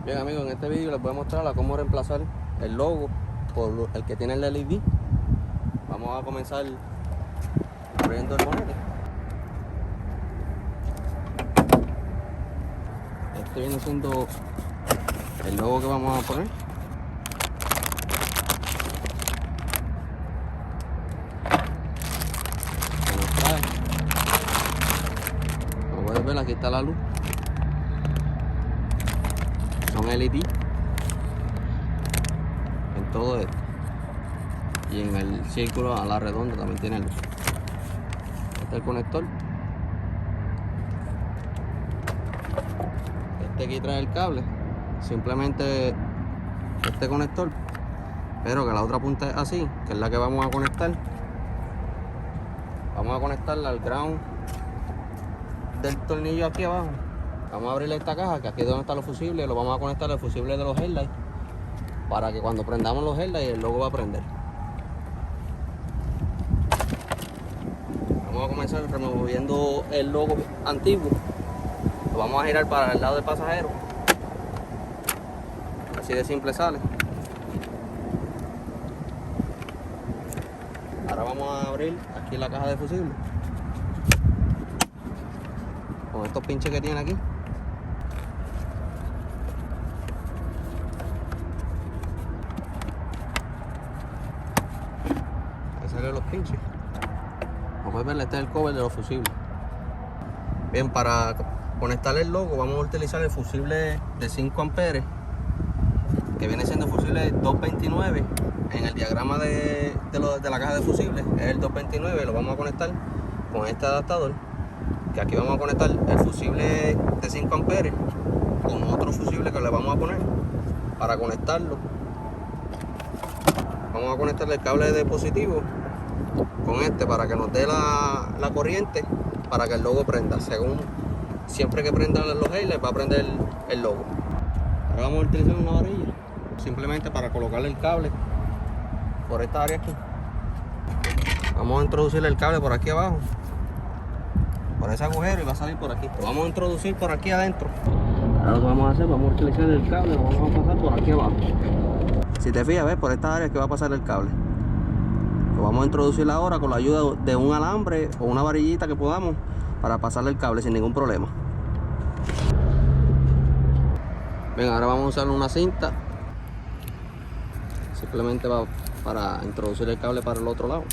Bien amigos, en este vídeo les voy a mostrar a cómo reemplazar el logo por el que tiene el LED. Vamos a comenzar abriendo el bonete. Este viene siendo el logo que vamos a poner. Como puedes ver, aquí está la luz. Son LED en todo esto, y en el círculo a la redonda también tiene luz. Este es el conector. Este aquí trae el cable, simplemente este conector, pero que la otra punta es así, que es la que vamos a conectar. Vamos a conectarla al ground del tornillo aquí abajo. Vamos a abrirle esta caja, que aquí es donde están los fusibles. Lo vamos a conectar al fusible de los headlights, para que cuando prendamos los headlights el logo va a prender. Vamos a comenzar removiendo el logo antiguo. Lo vamos a girar para el lado del pasajero. Así de simple sale. Ahora vamos a abrir aquí la caja de fusible con estos pinches que tiene aquí. Los pinches, como puedes ver, este es el cover de los fusibles. Bien, para conectar el logo vamos a utilizar el fusible de 5 amperes, que viene siendo fusible 229. En el diagrama de la caja de fusibles es el 229. Lo vamos a conectar con este adaptador, que aquí vamos a conectar el fusible de 5 amperes con otro fusible que le vamos a poner. Para conectarlo vamos a conectarle el cable de positivo con este, para que nos dé la corriente, para que el logo prenda. Siempre que prenda los headlights va a prender el logo. Ahora vamos a utilizar una varilla simplemente para colocarle el cable por esta área aquí. Vamos a introducir el cable por aquí abajo, por ese agujero, y va a salir por aquí. Lo vamos a introducir por aquí adentro. Ahora lo que vamos a hacer, vamos a utilizar el cable, lo vamos a pasar por aquí abajo. Si te fijas, ves, por esta área que va a pasar el cable. Lo vamos a introducir ahora con la ayuda de un alambre o una varillita que podamos, para pasarle el cable sin ningún problema. Bien, ahora vamos a usar una cinta, simplemente para introducir el cable para el otro lado.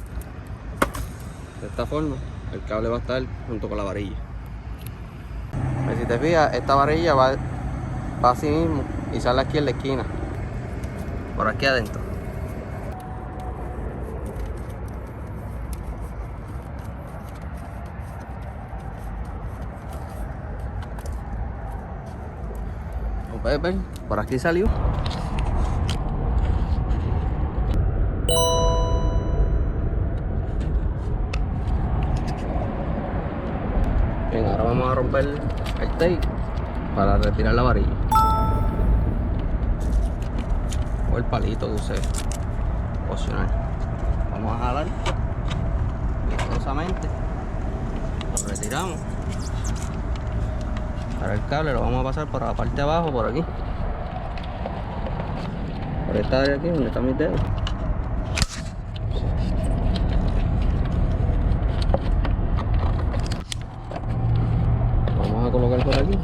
De esta forma el cable va a estar junto con la varilla. Pues si te fijas, esta varilla va así mismo y sale aquí en la esquina, por aquí adentro. Como puedes ver, por aquí salió. Bien, ahora vamos a romper el tape para retirar la varilla, o el palito que use opcional. Vamos a jalar vigorosamente, lo retiramos. Ahora el cable lo vamos a pasar por la parte de abajo, por aquí, por esta área aquí donde están mis dedos. Vamos a colocar por aquí.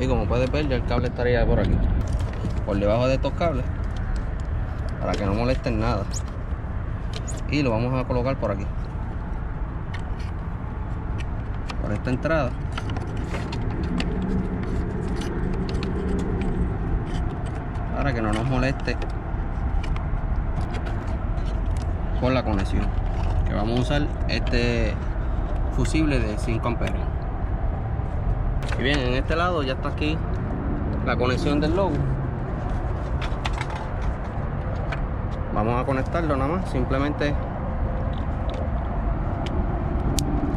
Y como puedes ver, ya el cable estaría por aquí, por debajo de estos cables, para que no molesten nada. Y lo vamos a colocar por aquí, por esta entrada. Para que no nos moleste con la conexión, que vamos a usar este fusible de 5 amperes. Y bien, en este lado ya está aquí la conexión del logo. Vamos a conectarlo nada más, simplemente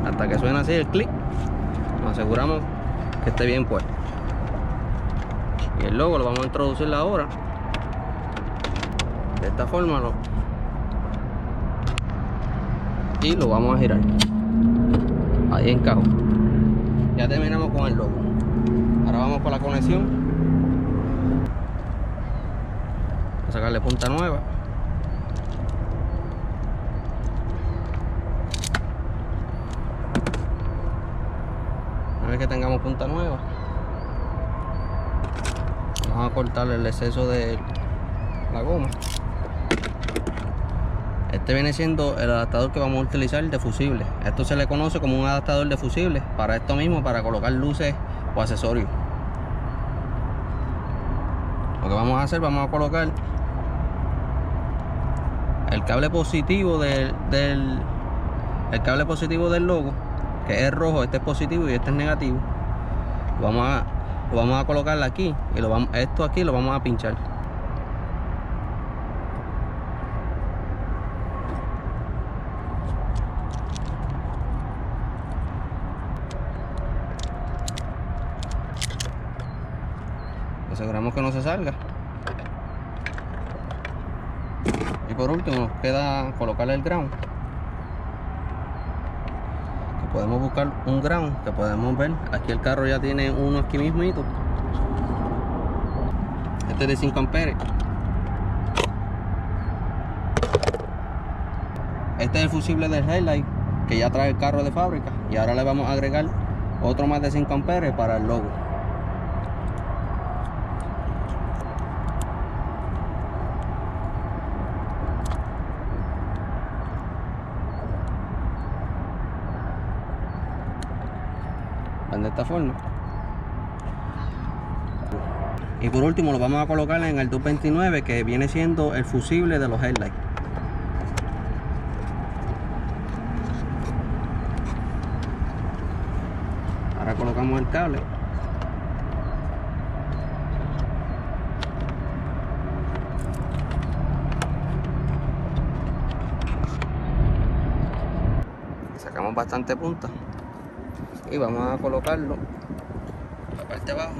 hasta que suene así el clic. Nos aseguramos que esté bien puesto. Y el logo lo vamos a introducir ahora de esta forma, y lo vamos a girar. Ahí encajó. Ya terminamos con el logo. Ahora vamos con la conexión. Vamos a sacarle punta nueva. Una vez que tengamos punta nueva, vamos a cortar el exceso de la goma. Este viene siendo el adaptador que vamos a utilizar de fusible. Esto se le conoce como un adaptador de fusible para esto mismo, para colocar luces o accesorios. Lo que vamos a hacer, vamos a colocar el cable positivo del logo, que es rojo. Este es positivo y este es negativo. Lo vamos a colocar aquí y esto aquí lo vamos a pinchar. Aseguramos que no se salga. Y por último nos queda colocarle el ground, que podemos buscar un ground que podemos ver. Aquí el carro ya tiene uno aquí mismito. Este es de 5 amperes. Este es el fusible del headlight que ya trae el carro de fábrica, y ahora le vamos a agregar otro más de 5 amperes para el logo. De esta forma. Y por último lo vamos a colocar en el 229, que viene siendo el fusible de los headlights. Ahora colocamos el cable. Sacamos bastante punta. Y vamos a colocarlo en la parte de abajo.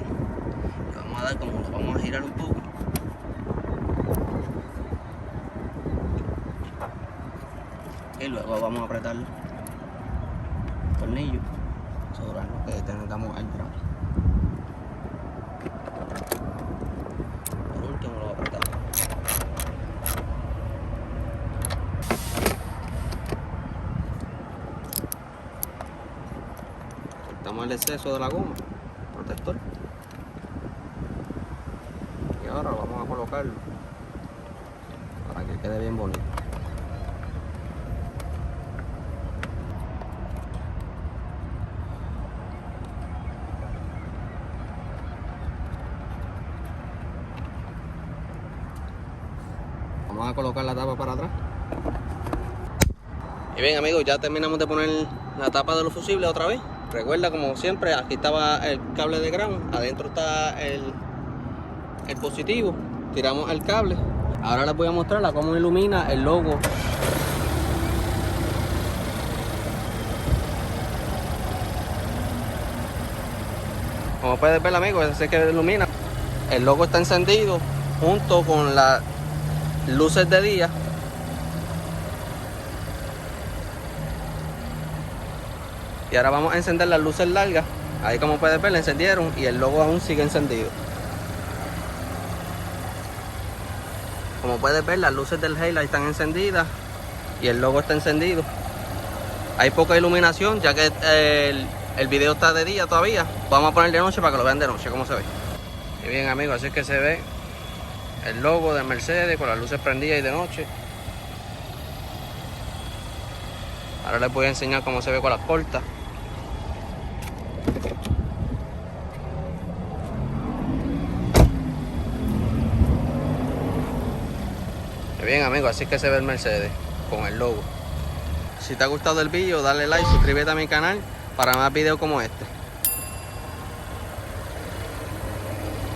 Le vamos a dar como lo vamos a girar un poco. Y luego vamos a apretar el tornillo, asegurarnos que tengamos el ground. Por último lo apretamos. Quitamos el exceso de la goma, protector. Y ahora vamos a colocarlo para que quede bien bonito. Vamos a colocar la tapa para atrás. Y bien amigos, ya terminamos de poner la tapa de los fusibles otra vez. Recuerda, como siempre, aquí estaba el cable de ground, adentro está el positivo. Tiramos el cable. Ahora les voy a mostrar cómo ilumina el logo. Como puedes ver amigos, ese que ilumina. El logo está encendido junto con las luces de día. Y ahora vamos a encender las luces largas. Ahí como puedes ver, la encendieron y el logo aún sigue encendido. Como puedes ver, las luces del headlight están encendidas y el logo está encendido. Hay poca iluminación ya que el video está de día todavía. Vamos a poner de noche para que lo vean de noche cómo se ve. Y bien amigos, así es que se ve el logo de Mercedes con las luces prendidas y de noche. Ahora les voy a enseñar cómo se ve con las cortas. Bien amigos, así que se ve el Mercedes con el logo. Si te ha gustado el vídeo, dale like, suscríbete a mi canal para más videos como este.